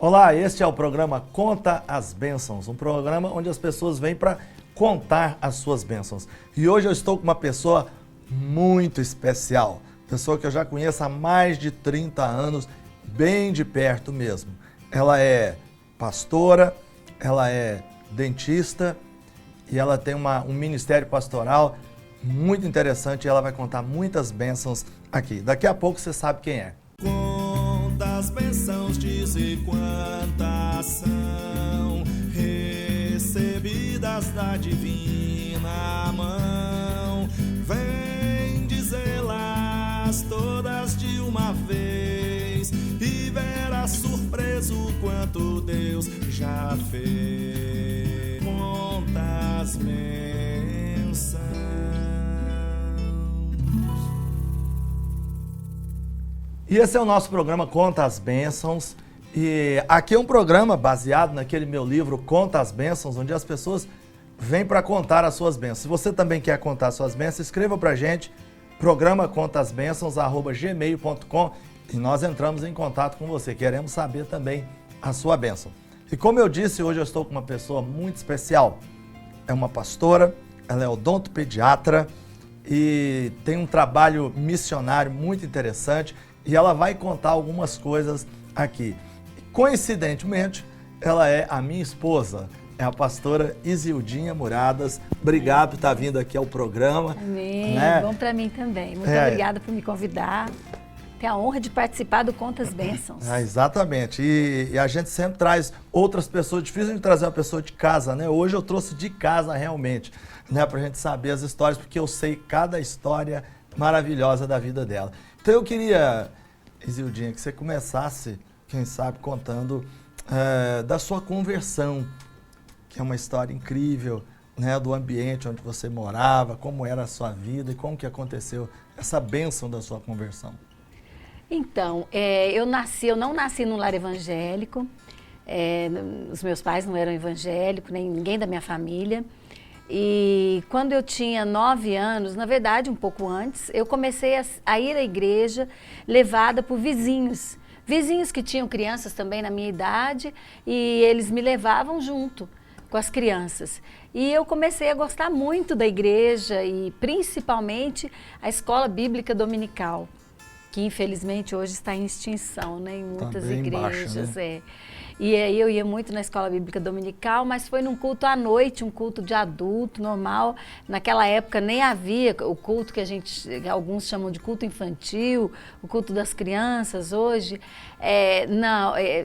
Olá, este é o programa Conta as Bênçãos, um programa onde as pessoas vêm para contar as suas bênçãos. E hoje eu estou com uma pessoa muito especial, pessoa que eu já conheço há mais de 30 anos, bem de perto mesmo. Ela é pastora, ela é dentista e ela tem um ministério pastoral muito interessante e ela vai contar muitas bênçãos aqui. Daqui a pouco você sabe quem é. Quantas bênçãos dizer quantas são recebidas da divina mão, vem dizê-las todas de uma vez e verás surpreso quanto Deus já fez. Quantas bênçãos. E esse é o nosso programa Conta as Bênçãos. E aqui é um programa baseado naquele meu livro Conta as Bênçãos, onde as pessoas vêm para contar as suas bênçãos. Se você também quer contar as suas bênçãos, escreva para a gente, programa contasbênçãos@gmail.com e nós entramos em contato com você. Queremos saber também a sua bênção. E como eu disse, hoje eu estou com uma pessoa muito especial. É uma pastora, ela é odontopediatra e tem um trabalho missionário muito interessante. E ela vai contar algumas coisas aqui. Coincidentemente, ela é a minha esposa, é a pastora Isildinha Muradas. Obrigado por estar vindo aqui ao programa. Amém, né? Bom para mim também. Muito obrigada por me convidar. Tenho a honra de participar do Contas Bênçãos. Exatamente. E a gente sempre traz outras pessoas. Difícil de trazer uma pessoa de casa, né? Hoje eu trouxe de casa realmente, né? Pra gente saber as histórias, porque eu sei cada história maravilhosa da vida dela. Então eu queria, Isildinha, que você começasse, quem sabe, contando da sua conversão, que é uma história incrível, né, do ambiente onde você morava, como era a sua vida e como que aconteceu essa bênção da sua conversão. Então, eu não nasci num lar evangélico, os meus pais não eram evangélicos, nem ninguém da minha família. E quando eu tinha 9 anos, na verdade um pouco antes, eu comecei a ir à igreja levada por vizinhos. Vizinhos que tinham crianças também na minha idade e eles me levavam junto com as crianças. E eu comecei a gostar muito da igreja e principalmente a escola bíblica dominical, que infelizmente hoje está em extinção, né, em muitas igrejas. Embaixo, né? E aí eu ia muito na escola bíblica dominical, mas foi num culto à noite, um culto de adulto, normal. Naquela época nem havia o culto que alguns chamam de culto infantil, o culto das crianças hoje.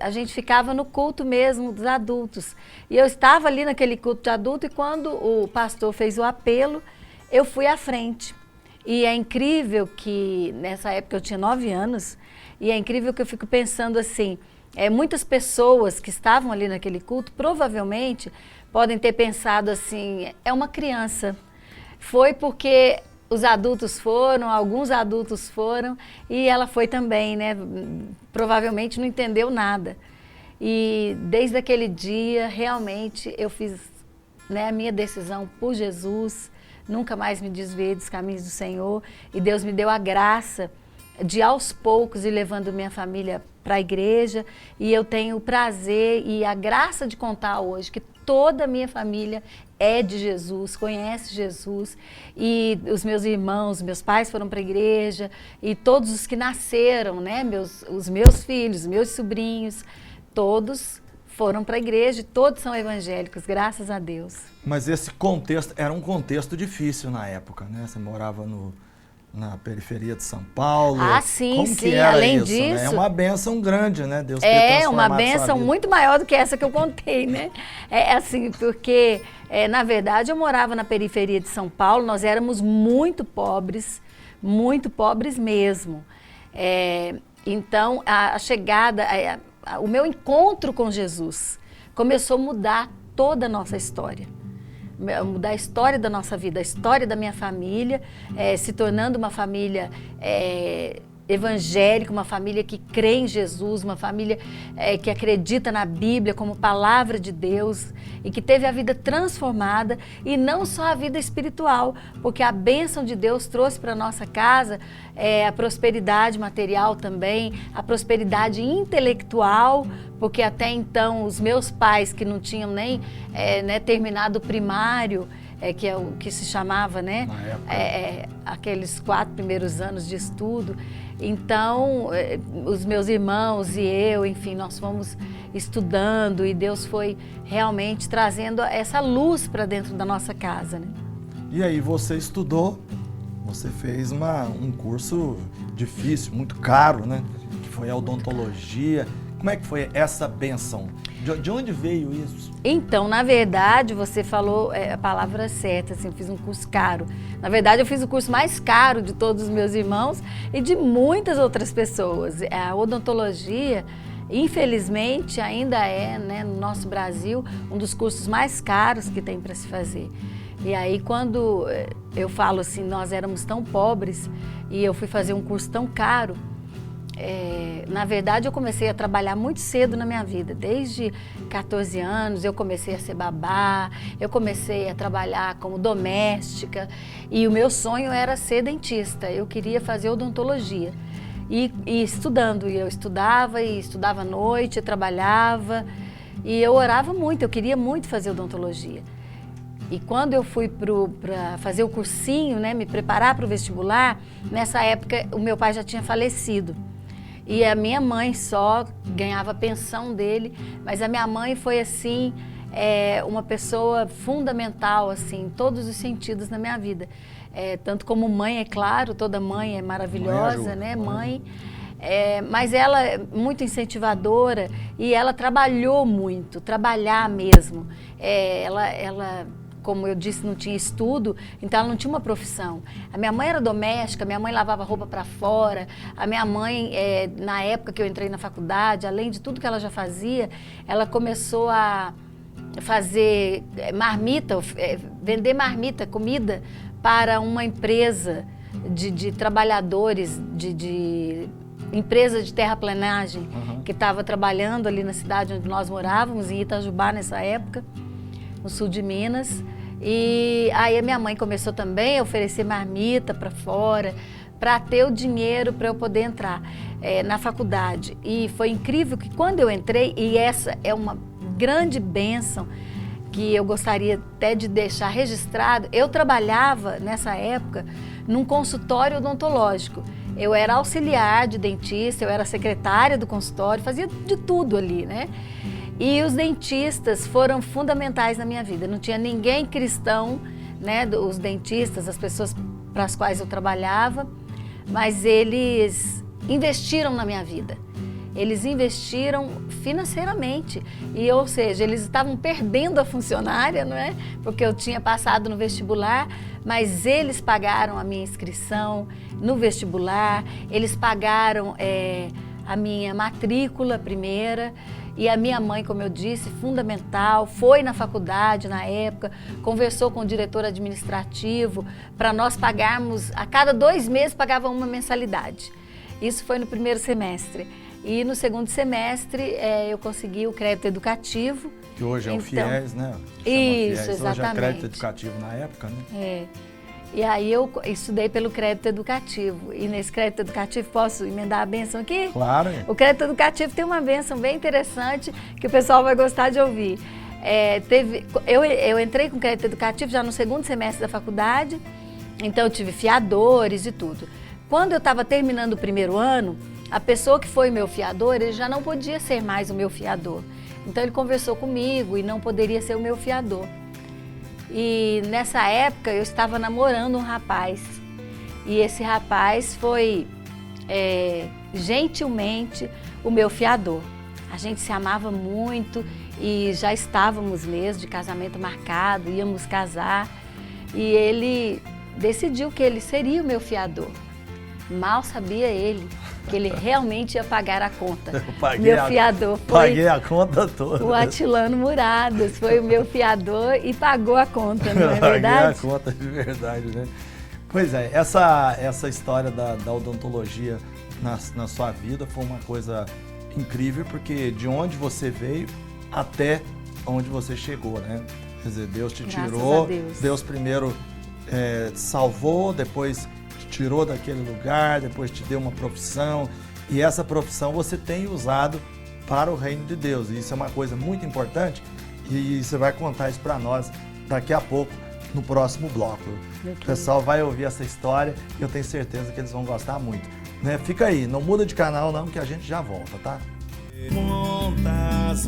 A gente ficava no culto mesmo dos adultos. E eu estava ali naquele culto de adulto e quando o pastor fez o apelo, eu fui à frente. E é incrível que, nessa época eu tinha 9 anos, e é incrível que eu fico pensando assim, muitas pessoas que estavam ali naquele culto provavelmente podem ter pensado assim, é uma criança. Foi porque os adultos foram, alguns adultos foram e ela foi também, né? Provavelmente não entendeu nada. E desde aquele dia, realmente, eu fiz, né, a minha decisão por Jesus, nunca mais me desviei dos caminhos do Senhor e Deus me deu a graça de aos poucos ir levando minha família para a igreja e eu tenho o prazer e a graça de contar hoje que toda a minha família é de Jesus, conhece Jesus e os meus irmãos, meus pais foram para a igreja e todos os que nasceram, né, os meus filhos, meus sobrinhos, todos foram para a igreja e todos são evangélicos, graças a Deus. Mas esse contexto era um contexto difícil na época, né? Você morava na periferia de São Paulo. Ah, sim, como sim. Que era Além isso, disso... né? É uma bênção grande, né? Deus ter É uma transformado sua bênção vida. muito maior do que essa que eu contei, né? É assim, porque, na verdade, eu morava na periferia de São Paulo, nós éramos muito pobres mesmo. Então, a chegada, o meu encontro com Jesus começou a mudar toda a nossa história. Mudar a história da nossa vida, a história da minha família, se tornando uma família evangélica, uma família que crê em Jesus, uma família que acredita na Bíblia como palavra de Deus e que teve a vida transformada, e não só a vida espiritual, porque a bênção de Deus trouxe para a nossa casa a prosperidade material também, a prosperidade intelectual, porque até então os meus pais, que não tinham nem terminado o primário, que é o que se chamava, né? Aqueles 4 primeiros anos de estudo. Então, os meus irmãos e eu, enfim, nós fomos estudando e Deus foi realmente trazendo essa luz para dentro da nossa casa, né? E aí, você estudou, você fez um curso difícil, muito caro, né? Que foi a odontologia. Como é que foi essa bênção? De onde veio isso? Então, na verdade, você falou a palavra certa, assim, eu fiz um curso caro. Na verdade, eu fiz o curso mais caro de todos os meus irmãos e de muitas outras pessoas. A odontologia, infelizmente, ainda é, né, no nosso Brasil, um dos cursos mais caros que tem para se fazer. E aí, quando eu falo assim, nós éramos tão pobres e eu fui fazer um curso tão caro, na verdade, eu comecei a trabalhar muito cedo na minha vida. Desde 14 anos, eu comecei a ser babá, eu comecei a trabalhar como doméstica e o meu sonho era ser dentista. Eu queria fazer odontologia. E estudando, eu estudava à noite, eu trabalhava e eu orava muito, eu queria muito fazer odontologia. E quando eu fui para fazer o cursinho, né, me preparar para o vestibular, nessa época o meu pai já tinha falecido. E a minha mãe só ganhava pensão dele, mas a minha mãe foi assim, uma pessoa fundamental assim, em todos os sentidos na minha vida. Tanto como mãe, é claro, toda mãe é maravilhosa, né? Mãe. Mas ela é muito incentivadora e ela trabalhou muito, trabalhar mesmo. Ela como eu disse, não tinha estudo, então ela não tinha uma profissão. A minha mãe era doméstica, minha mãe lavava roupa para fora, a minha mãe, na época que eu entrei na faculdade, além de tudo que ela já fazia, ela começou a fazer marmita, vender marmita, comida, para uma empresa de trabalhadores, de empresa de terraplenagem, que estava trabalhando ali na cidade onde nós morávamos, em Itajubá nessa época, no sul de Minas. E aí a minha mãe começou também a oferecer marmita para fora, para ter o dinheiro para eu poder entrar na faculdade. E foi incrível que quando eu entrei, e essa é uma grande bênção que eu gostaria até de deixar registrado, eu trabalhava nessa época num consultório odontológico. Eu era auxiliar de dentista, eu era secretária do consultório, fazia de tudo ali, né? E os dentistas foram fundamentais na minha vida. Não tinha ninguém cristão, né? Os dentistas, as pessoas para as quais eu trabalhava, mas eles investiram na minha vida. Eles investiram financeiramente, ou seja, eles estavam perdendo a funcionária, não é? Porque eu tinha passado no vestibular, mas eles pagaram a minha inscrição no vestibular, eles pagaram a minha matrícula primeira. E a minha mãe, como eu disse, fundamental, foi na faculdade na época, conversou com o diretor administrativo para nós pagarmos, a cada 2 meses pagava uma mensalidade. Isso foi no primeiro semestre. E no segundo semestre eu consegui o crédito educativo. Que hoje é o FIES, né? Isso, FIES. exatamente. Hoje é crédito educativo na época, né? E aí eu estudei pelo crédito educativo. E nesse crédito educativo, posso emendar a bênção aqui? Claro. O crédito educativo tem uma bênção bem interessante que o pessoal vai gostar de ouvir. Eu entrei com crédito educativo já no segundo semestre da faculdade, então eu tive fiadores e tudo. Quando eu estava terminando o primeiro ano, a pessoa que foi meu fiador, ele já não podia ser mais o meu fiador. Então ele conversou comigo e não poderia ser o meu fiador. E nessa época eu estava namorando um rapaz e esse rapaz foi gentilmente o meu fiador. A gente se amava muito e já estávamos mesmo de casamento marcado, íamos casar e ele decidiu que ele seria o meu fiador. Mal sabia ele que ele realmente ia pagar a conta. Meu fiador foi... Paguei a conta toda. O Atilano Muradas foi o meu fiador e pagou a conta, não é verdade? Paguei a conta de verdade, né? Pois é, essa história da odontologia na sua vida, foi uma coisa incrível, porque de onde você veio até onde você chegou, né? Quer dizer, Deus te tirou, Deus primeiro salvou, depois te tirou daquele lugar, depois te deu uma profissão, e essa profissão você tem usado para o reino de Deus. E isso é uma coisa muito importante, e você vai contar isso para nós daqui a pouco, no próximo bloco. O pessoal vai ouvir essa história e eu tenho certeza que eles vão gostar muito. Né? Fica aí, não muda de canal não, que a gente já volta, tá? Montas